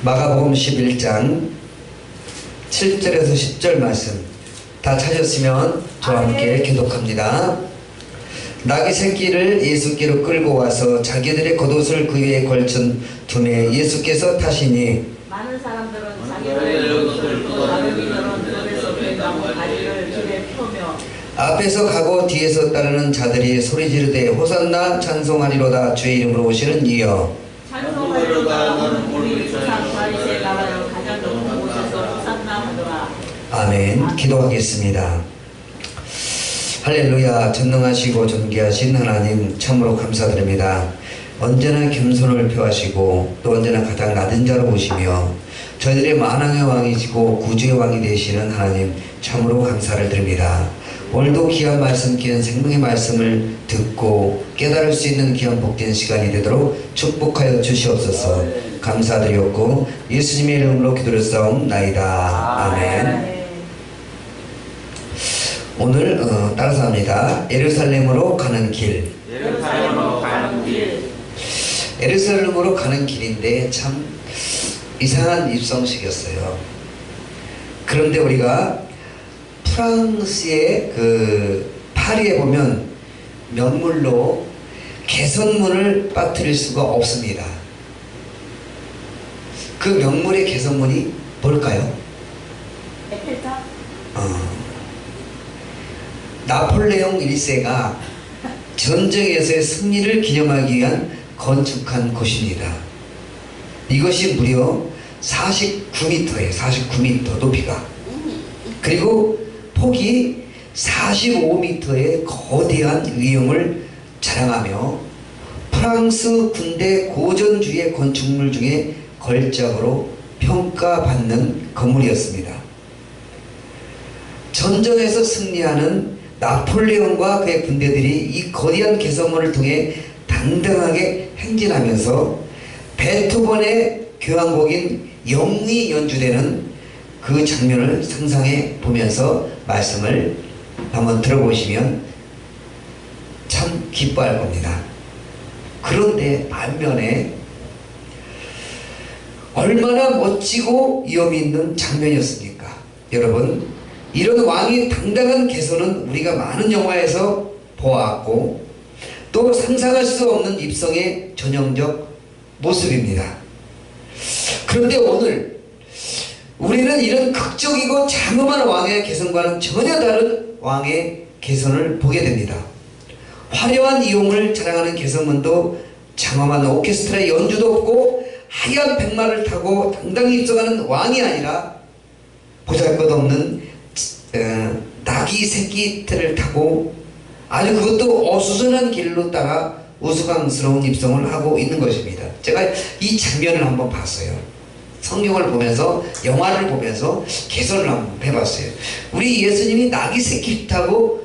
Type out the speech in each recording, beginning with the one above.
마가복음 11장 7절에서 10절 말씀 다 찾았으면 저와 함께 교독합니다. 나귀 새끼를 예수께로 끌고 와서 자기들의 겉옷을 그 위에 걸친 두매 예수께서 타시니 많은 사람들은 자기들의 겉옷을 입고 다른 이들은 돌에서 된 나무 다리를 길에 펴며 앞에서 가고 뒤에서 따르는 자들이 소리 지르되 호산나 찬송하리로다 주의 이름으로 오시는 이여 찬송하리로다 오는 우리 조상 다윗의 나라여 가장 높은 곳에서 호산나 하더라. 아멘. 기도하겠습니다. 할렐루야. 전능하시고 존귀하신 하나님 참으로 감사드립니다. 언제나 겸손을 표하시고 또 언제나 가장 낮은 자로 보시며 저희들의 만왕의 왕이시고 구주의 왕이 되시는 하나님 참으로 감사를 드립니다. 오늘도 귀한 말씀, 귀한 생명의 말씀을 듣고 깨달을 수 있는 귀한 복된 시간이 되도록 축복하여 주시옵소서. 감사드리옵고 예수님의 이름으로 기도를 싸움나이다. 아멘. 오늘 따라서 합니다. 예루살렘으로 가는 길. 예루살렘으로 가는 길. 예루살렘으로 가는 길인데 참 이상한 입성식이었어요. 그런데 우리가 프랑스의 파리에 보면 명물로 개선문을 빠뜨릴 수가 없습니다. 그 명물의 개선문이 뭘까요? 에펠탑? 나폴레옹 1세가 전쟁에서의 승리를 기념하기 위한 건축한 곳입니다. 이것이 무려 49m예요. 49m 높이가. 그리고 폭이 45m의 거대한 위용을 자랑하며 프랑스 군대 고전주의 건축물 중에 걸작으로 평가받는 건물이었습니다. 전쟁에서 승리하는 나폴레옹과 그의 군대들이 이 거대한 개선문을 통해 당당하게 행진하면서 베토벤의 교향곡인 영리 연주되는 그 장면을 상상해 보면서 말씀을 한번 들어보시면 참 기뻐할 겁니다. 그런데 반면에 얼마나 멋지고 위험이 있는 장면이었습니까? 여러분, 이런 왕이 당당한 개선은 우리가 많은 영화에서 보아왔고 또 상상할 수 없는 입성의 전형적 모습입니다. 그런데 오늘 우리는 이런 극적이고 장엄한 왕의 개선과는 전혀 다른 왕의 개선을 보게 됩니다. 화려한 이용을 자랑하는 개선문도 장엄한 오케스트라의 연주도 없고 하얀 백마를 타고 당당히 입성하는 왕이 아니라 보잘것없는 나귀 새끼들을 타고 아주 그것도 어수선한 길로 따라 우스꽝스러운 입성을 하고 있는 것입니다. 제가 이 장면을 한번 봤어요. 성경을 보면서 영화를 보면서 개선을 한번 해봤어요. 우리 예수님이 나귀 새끼 타고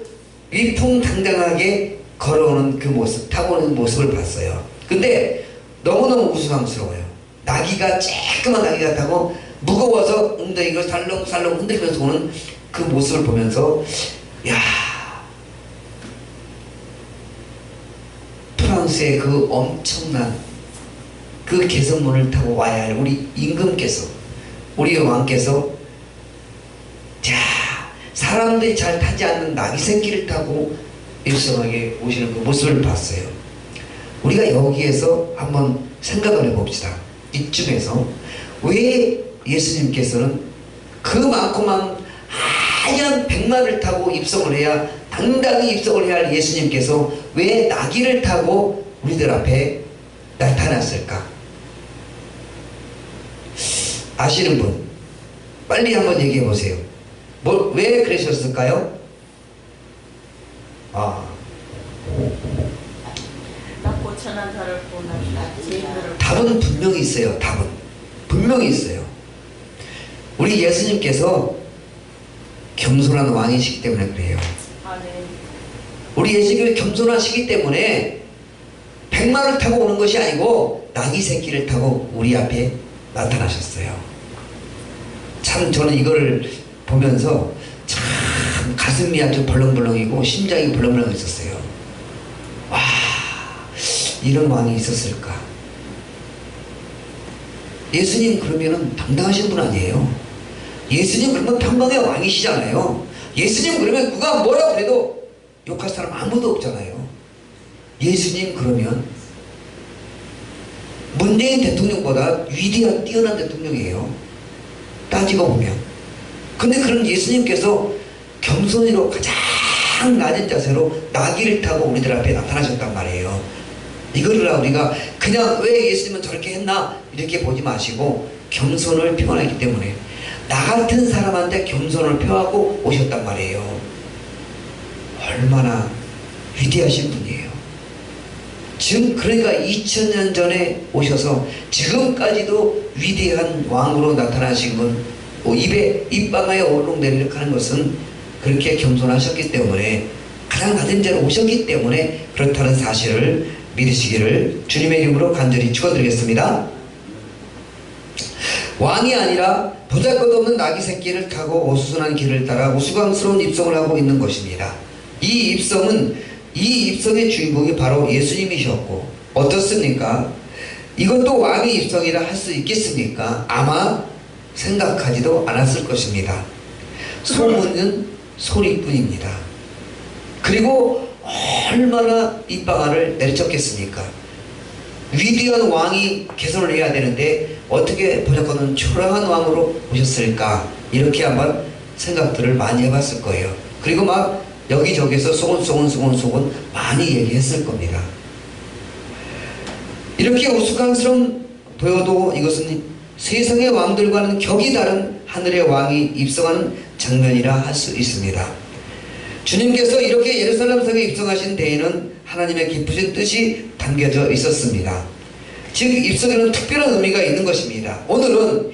위풍당당하게 걸어오는 그 모습, 타고 오는 모습을 봤어요. 근데 너무너무 우스꽝스러워요. 나귀가 쬐끄만 나귀가 타고 무거워서 엉덩이가 살렁살렁 흔들면서 오는 그 모습을 보면서 야, 프랑스의 그 엄청난 그 개선문을 타고 와야 할 우리 임금께서, 우리 왕께서 자, 사람들이 잘 타지 않는 나귀 새끼를 타고 일성하게 오시는 그 모습을 봤어요. 우리가 여기에서 한번 생각을 해봅시다. 이쯤에서 왜 예수님께서는 그 많고만 하얀 백마를 타고 입성을 해야, 당당히 입성을 해야 할 예수님께서 왜 나귀를 타고 우리들 앞에 나타났을까? 아시는 분 빨리 한번 얘기해 보세요. 왜 그러셨을까요? 고천한 자를 구원하시라. 답은 분명히 있어요. 답은 분명히 있어요. 우리 예수님께서 겸손한 왕이시기 때문에 그래요. 우리 예수님이 겸손하시기 때문에 백마를 타고 오는 것이 아니고 나귀 새끼를 타고 우리 앞에 나타나셨어요. 참 저는 이걸 보면서 참 가슴이 아주 벌렁벌렁이고 심장이 벌렁벌렁 있었어요. 와, 이런 왕이 있었을까? 예수님 그러면은 당당하신 분 아니에요? 예수님 그러면 평강의 왕이시잖아요. 예수님 그러면 누가 뭐라 그래도 욕할 사람 아무도 없잖아요. 예수님 그러면 문재인 대통령보다 위대한 뛰어난 대통령이에요. 따지고 보면. 근데 그런 예수님께서 겸손히로 가장 낮은 자세로 나귀를 타고 우리들 앞에 나타나셨단 말이에요. 이거를 우리가 그냥 왜 예수님은 저렇게 했나 이렇게 보지 마시고 겸손을 표현하기 때문에 나 같은 사람한테 겸손을 표하고 오셨단 말이에요. 얼마나 위대하신 분이에요. 지금 그러니까 2000년 전에 오셔서 지금까지도 위대한 왕으로 나타나신 건 입에 입방아에 얼룩내리륵 하는 것은 그렇게 겸손하셨기 때문에 가장 낮은 자로 오셨기 때문에 그렇다는 사실을 믿으시기를 주님의 이름으로 간절히 축원드리겠습니다. 왕이 아니라 보잘것없는 나귀 새끼를 타고 어수선한 길을 따라 우스꽝스러운 입성을 하고 있는 것입니다. 이 입성의 주인공이 바로 예수님이셨고 어떻습니까? 이것도 왕의 입성이라 할 수 있겠습니까? 아마 생각하지도 않았을 것입니다. 소문은 소리뿐입니다. 그리고 얼마나 입방아를 내리쳤겠습니까? 위대한 왕이 개선을 해야 되는데 어떻게 보자고는 초라한 왕으로 오셨을까? 이렇게 한번 생각들을 많이 해봤을 거예요. 그리고 막 여기저기서 소곤소곤 많이 얘기했을 겁니다. 이렇게 우스꽝스러운 보여도 이것은 세상의 왕들과는 격이 다른 하늘의 왕이 입성하는 장면이라 할 수 있습니다. 주님께서 이렇게 예루살렘 성에 입성하신 데에는 하나님의 깊으신 뜻이 담겨져 있었습니다. 즉 입성에는 특별한 의미가 있는 것입니다. 오늘은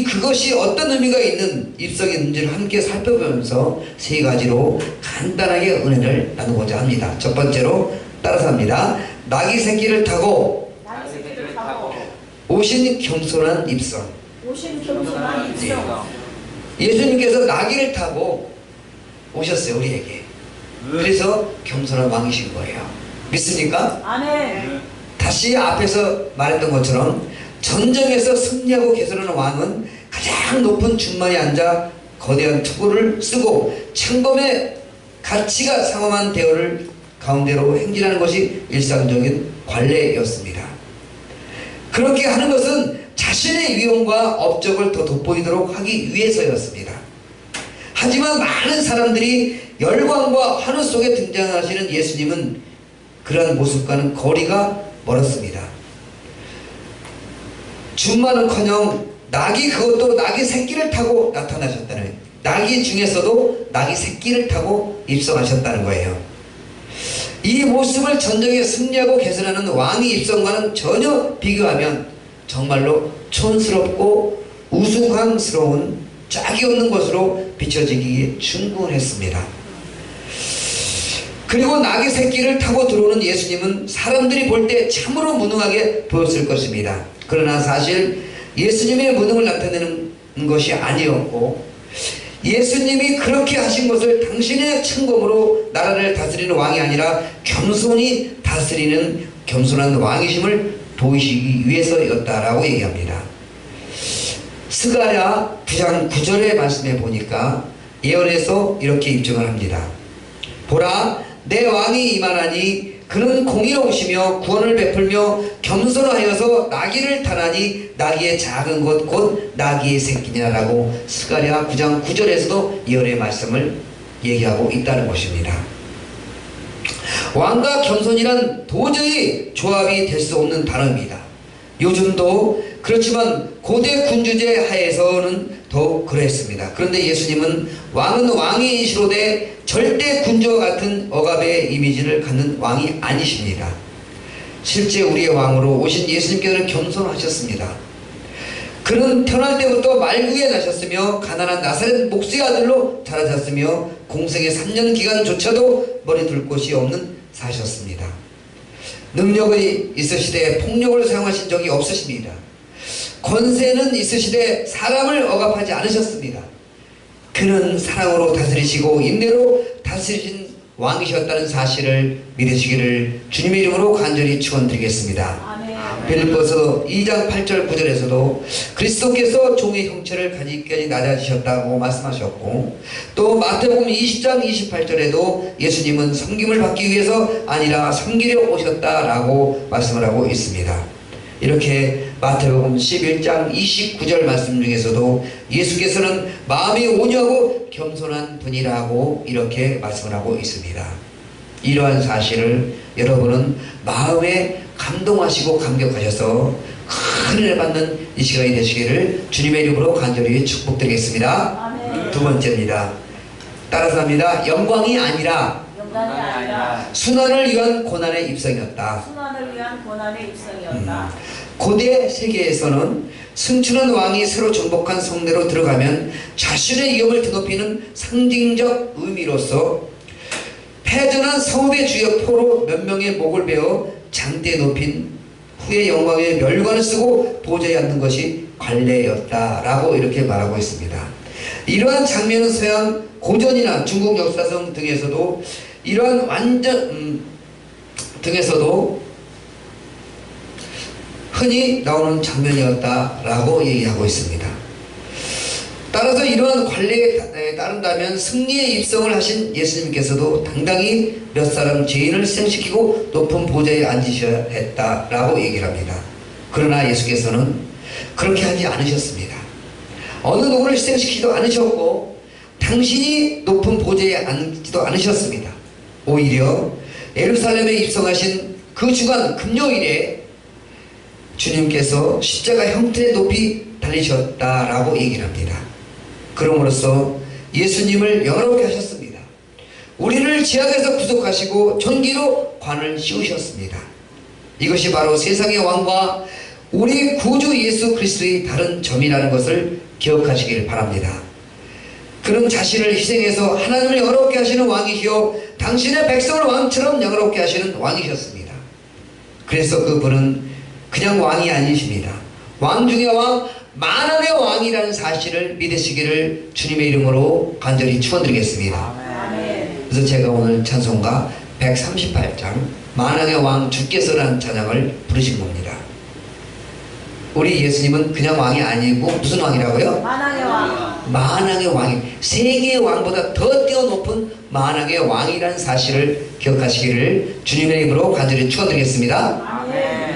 그것이 어떤 의미가 있는 입성인지를 함께 살펴보면서 세 가지로 간단하게 은혜를 나누고자 합니다. 첫 번째로 따라서 합니다. 나귀 새끼를 타고 오신 겸손한 입성. 예수님께서 나귀를 타고 오셨어요, 우리에게. 그래서 겸손한 왕이신 거예요. 믿습니까? 아멘. 다시 앞에서 말했던 것처럼 전쟁에서 승리하고 개선하는 왕은 가장 높은 중만에 앉아 거대한 투구를 쓰고 창검의 가치가 상엄한 대어를 가운데로 행진하는 것이 일상적인 관례였습니다. 그렇게 하는 것은 자신의 위험과 업적을 더 돋보이도록 하기 위해서였습니다. 하지만 많은 사람들이 열광과 환호 속에 등장하시는 예수님은 그러한 모습과는 거리가 멀었습니다. 준마는커녕 그것도 나귀 새끼를 타고 나타나셨다는, 나귀 중에서도 나귀 새끼를 타고 입성하셨다는 거예요. 이 모습을 전쟁에 승리하고 개선하는 왕의 입성과는 전혀 비교하면 정말로 촌스럽고 우스꽝스러운 짝이 없는 것으로 비춰지기에 충분했습니다. 그리고 나귀 새끼를 타고 들어오는 예수님은 사람들이 볼 때 참으로 무능하게 보였을 것입니다. 그러나 사실 예수님의 무능을 나타내는 것이 아니었고 예수님이 그렇게 하신 것을 당신의 천검으로 나라를 다스리는 왕이 아니라 겸손히 다스리는 겸손한 왕이심을 보이시기 위해서였다라고 얘기합니다. 스가랴 9장 9절의 말씀에 보니까 예언에서 이렇게 입증을 합니다. 보라, 내 왕이 임하나니 그는 공의로우시며 구원을 베풀며 겸손하여서 나귀를 타나니 나귀의 작은 것 곧 나귀의 새끼냐라고 스가랴 9장 9절에서도 예언의 말씀을 얘기하고 있다는 것입니다. 왕과 겸손이란 도저히 조합이 될 수 없는 단어입니다. 요즘도 그렇지만 고대 군주제 하에서는 더욱 그랬습니다. 그런데 예수님은 왕은 왕이시로되 절대 군주와 같은 억압의 이미지를 갖는 왕이 아니십니다. 실제 우리의 왕으로 오신 예수님께서는 겸손하셨습니다. 그는 태어날 때부터 말구에 나셨으며 가난한 나사렛 목수의 아들로 자라셨으며 공생의 3년 기간조차도 머리 둘 곳이 없는 사셨습니다. 능력이 있으시되 폭력을 사용하신 적이 없으십니다. 권세는 있으시되 사람을 억압하지 않으셨습니다. 그는 사랑으로 다스리시고 인내로 다스리신 왕이셨다는 사실을 믿으시기를 주님의 이름으로 간절히 축원드리겠습니다. 빌립보서 2장 8절 9절에서도 그리스도께서 종의 형체를 가지기까지 낮아지셨다고 말씀하셨고, 또 마태복음 20장 28절에도 예수님은 섬김을 받기 위해서 아니라 섬기려 오셨다라고 말씀을 하고 있습니다. 이렇게 마태복음 11장 29절 말씀 중에서도 예수께서는 마음이 온유하고 겸손한 분이라고 이렇게 말씀을 하고 있습니다. 이러한 사실을 여러분은 마음에 감동하시고 감격하셔서 큰 은혜 받는 이 시간이 되시기를 주님의 이름으로 간절히 축복드리겠습니다. 아멘. 두 번째입니다. 따라서 합니다. 영광이 아니라 영광이 아니라 순환을 위한 고난의 입성이었다. 순환을 위한 고난의 입성이었다. 고대 세계에서는 승천한 왕이 새로 정복한 성내로 들어가면 자신의 위엄을 드높이는 상징적 의미로서 패전한 성읍의 주역 포로 몇 명의 목을 베어 장대에 높인 후에 영광의 멸관을 쓰고 보좌에 앉는 것이 관례였다라고 이렇게 말하고 있습니다. 이러한 장면은 서양 고전이나 중국 역사성 등에서도 이러한 등에서도 흔히 나오는 장면이었다라고 얘기하고 있습니다. 따라서 이러한 관례에 따른다면 승리의 입성을 하신 예수님께서도 당당히 몇 사람 죄인을 희생시키고 높은 보좌에 앉으셔야 했다라고 얘기를 합니다. 그러나 예수께서는 그렇게 하지 않으셨습니다. 어느 누구를 희생시키지도 않으셨고 당신이 높은 보좌에 앉지도 않으셨습니다. 오히려 예루살렘에 입성하신 그 주간 금요일에 주님께서 십자가 형태에 높이 달리셨다라고 얘기를 합니다. 그럼으로써 예수님을 영화롭게 하셨습니다. 우리를 죄악에서 구속하시고 존귀로 관을 씌우셨습니다. 이것이 바로 세상의 왕과 우리 구주 예수 그리스도의 다른 점이라는 것을 기억하시길 바랍니다. 그는 자신을 희생해서 하나님을 영화롭게 하시는 왕이시요 당신의 백성을 왕처럼 영화롭게 하시는 왕이셨습니다. 그래서 그분은 그냥 왕이 아니십니다. 왕 중의 왕, 만왕의 왕이라는 사실을 믿으시기를 주님의 이름으로 간절히 축원드리겠습니다. 아멘. 그래서 제가 오늘 찬송가 138장 만왕의 왕 주께서라는 찬양을 부르신 겁니다. 우리 예수님은 그냥 왕이 아니고 무슨 왕이라고요? 만왕의 왕. 만왕의 왕이, 세계의 왕보다 더 뛰어높은 만왕의 왕이라는 사실을 기억하시기를 주님의 이름으로 간절히 축원드리겠습니다. 아멘.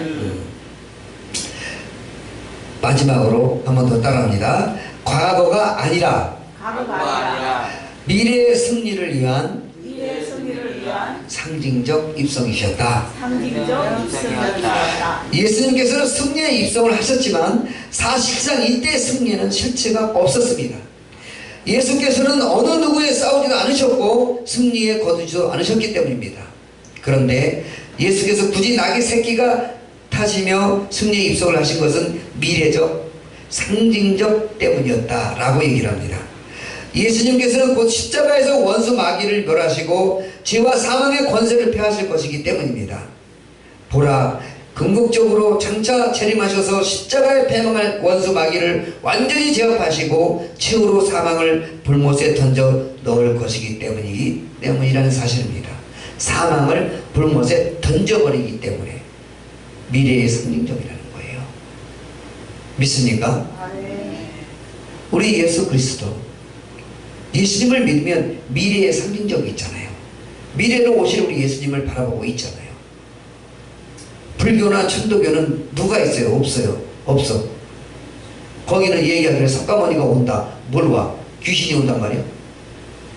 마지막으로 한 번 더 따라합니다. 과거가 아니라 과거가 아니라 미래의 승리를 위한 미래의 승리를 위한 상징적 입성이셨다. 상징적 입성이었다. 예수님께서는 승리의 입성을 하셨지만 사실상 이때 승리에는 실체가 없었습니다. 예수께서는 어느 누구에 싸우지도 않으셨고 승리에 거두지도 않으셨기 때문입니다. 그런데 예수께서 굳이 낙의 새끼가 타시며 승리에 입성을 하신 것은 미래적, 상징적 때문이었다라고 얘기를 합니다. 예수님께서는 곧 십자가에서 원수 마귀를 멸하시고 죄와 사망의 권세를 폐하실 것이기 때문입니다. 보라, 궁극적으로 장차 재림하셔서 십자가에 패망할 원수 마귀를 완전히 제압하시고 최후로 사망을 불못에 던져 넣을 것이기 때문이라는 사실입니다. 사망을 불못에 던져버리기 때문에 미래의 상징적이라는 거예요. 믿습니까? 아멘. 우리 예수 그리스도, 예수님을 믿으면 미래의 상징적이 있잖아요. 미래로 오실 우리 예수님을 바라보고 있잖아요. 불교나 천도교는 누가 있어요? 없어요. 없어. 거기는 얘기하기를 석가모니가 온다. 뭘 와? 귀신이 온단 말이에요.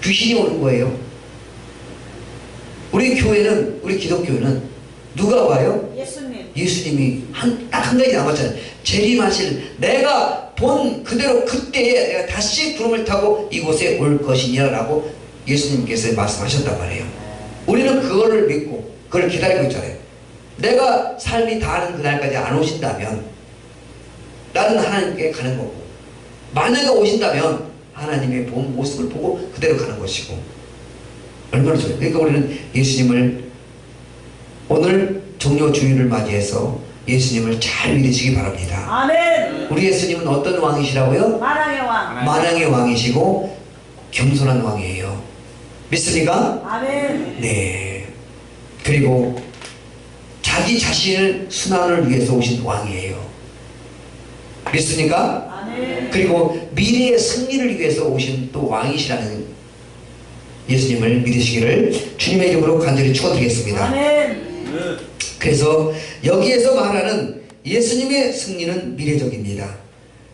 귀신이 오는 거예요. 우리 교회는, 우리 기독교는 누가 와요? 예수님. 예수님이 딱 한 가지 남았잖아요. 재림하실, 내가 본 그대로 그때에 내가 다시 구름을 타고 이곳에 올 것이냐라고 예수님께서 말씀하셨단 말이에요. 우리는 그거를 믿고 그걸 기다리고 있잖아요. 내가 삶이 다하는 그날까지 안 오신다면 나는 하나님께 가는 거고, 만약에 오신다면 하나님의 본 모습을 보고 그대로 가는 것이고, 얼마나 좋아요. 그러니까 우리는 예수님을 오늘 종료 주일을 맞이해서 예수님을 잘 믿으시기 바랍니다. 아멘. 우리 예수님은 어떤 왕이시라고요? 만왕의 왕. 만왕의 왕이시고 겸손한 왕이에요. 믿습니까? 아멘. 네. 그리고 자기 자신을 순환을 위해서 오신 왕이에요. 믿습니까? 아멘. 그리고 미래의 승리를 위해서 오신 또 왕이시라는 예수님을 믿으시기를 주님의 이름으로 간절히 축원드리겠습니다. 아멘. 그래서 여기에서 말하는 예수님의 승리는 미래적입니다.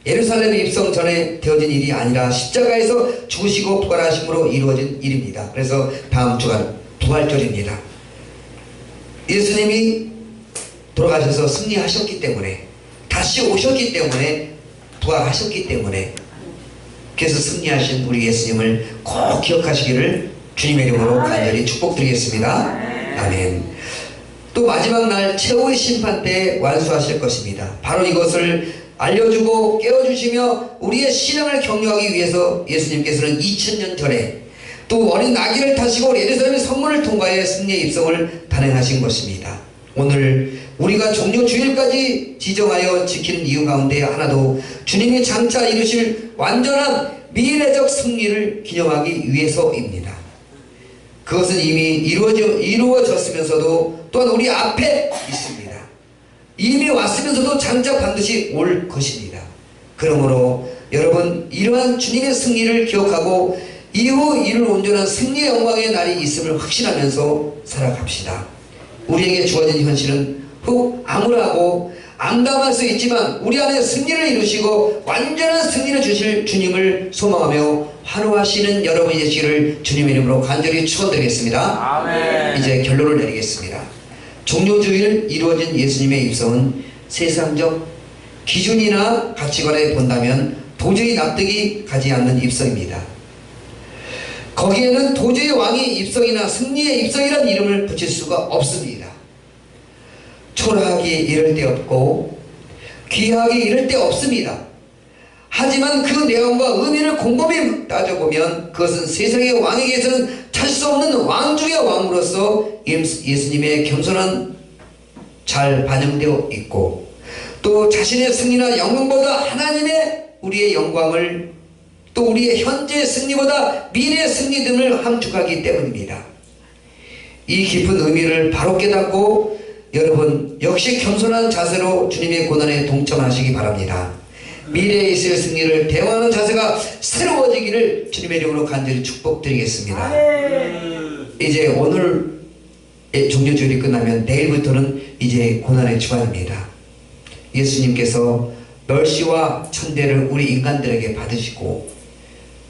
예루살렘 입성 전에 되어진 일이 아니라 십자가에서 죽으시고 부활하심으로 이루어진 일입니다. 그래서 다음 주가 부활절입니다. 예수님이 돌아가셔서 승리하셨기 때문에, 다시 오셨기 때문에, 부활하셨기 때문에, 그래서 승리하신 우리 예수님을 꼭 기억하시기를 주님의 이름으로 간절히 축복드리겠습니다. 아멘. 또 마지막 날 최후의 심판 때 완수하실 것입니다. 바로 이것을 알려주고 깨워주시며 우리의 신앙을 격려하기 위해서 예수님께서는 2000년 전에 또 어린 나귀를 타시고 예루살렘의 성문을 통과해 승리의 입성을 단행하신 것입니다. 오늘 우리가 종료 주일까지 지정하여 지키는 이유 가운데 하나도 주님이 장차 이루실 완전한 미래적 승리를 기념하기 위해서입니다. 그것은 이미 이루어졌으면서도 또한 우리 앞에 있습니다. 이미 왔으면서도 장차 반드시 올 것입니다. 그러므로 여러분, 이러한 주님의 승리를 기억하고 이후 이룰 온전한 승리의 영광의 날이 있음을 확신하면서 살아갑시다. 우리에게 주어진 현실은 혹 암울하고 암담할 수 있지만 우리 안에 승리를 이루시고 완전한 승리를 주실 주님을 소망하며 환호하시는 여러분이 되시기를 주님의 이름으로 간절히 축원드리겠습니다. 아멘. 이제 결론을 내리겠습니다. 종료주일 이루어진 예수님의 입성은 세상적 기준이나 가치관에 본다면 도저히 납득이 가지 않는 입성입니다. 거기에는 도저히 왕의 입성이나 승리의 입성이라는 이름을 붙일 수가 없습니다. 초라하기 이를 데 없고 귀하기 이를 데 없습니다. 하지만 그 내용과 의미를 곰곰이 따져보면 그것은 세상의 왕에게서는 찾을 수 없는 왕 중의 왕으로서 예수님의 겸손한 잘 반영되어 있고, 또 자신의 승리나 영광보다 하나님의 우리의 영광을, 또 우리의 현재의 승리보다 미래의 승리 등을 함축하기 때문입니다. 이 깊은 의미를 바로 깨닫고 여러분 역시 겸손한 자세로 주님의 고난에 동참하시기 바랍니다. 미래에 있을 승리를 대화하는 자세가 새로워지기를 주님의 이름으로 간절히 축복드리겠습니다. 이제 오늘 종료주일이 끝나면 내일부터는 이제 고난의 주간입니다. 예수님께서 멸시와 천대를 우리 인간들에게 받으시고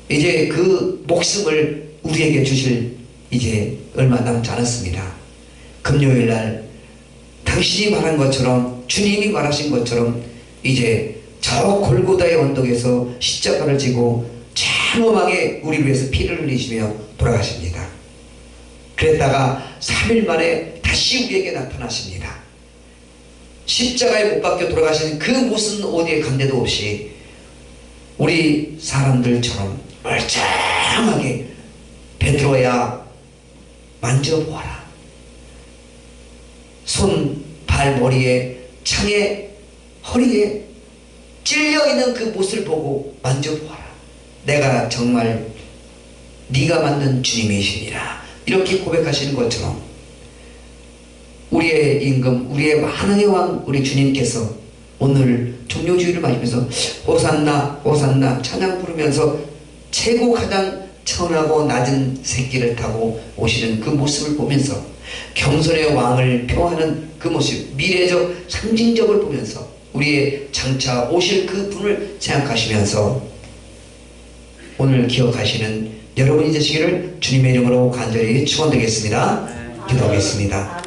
이제 그 목숨을 우리에게 주실 이제 얼마 남지 않았습니다. 금요일날 당신이 말한 것처럼, 주님이 말하신 것처럼 이제 저 골고다의 언덕에서 십자가를 지고 참엄하게 우리를 위해서 피를 흘리시며 돌아가십니다. 그랬다가 3일 만에 다시 우리에게 나타나십니다. 십자가에 못 박혀 돌아가신 그 무슨 어디에 간 데도 없이 우리 사람들처럼 멀쩡하게 베드로야 만져보아라. 손, 발, 머리에, 창에, 허리에 찔려있는 그 못을 보고 만져보아라. 내가 정말 네가 만든 주님이시니라. 이렇게 고백하시는 것처럼 우리의 임금, 우리의 만왕의 왕 우리 주님께서 오늘 종료주일을 맞으면서 호산나 호산나 찬양 부르면서 최고 가장 천하고 낮은 새끼를 타고 오시는 그 모습을 보면서 겸손의 왕을 표하는 그 모습, 미래적 상징적을 보면서 우리의 장차 오실 그 분을 생각하시면서 오늘 기억하시는 여러분이 되시기를 주님의 이름으로 간절히 축원드리겠습니다. 기도하겠습니다.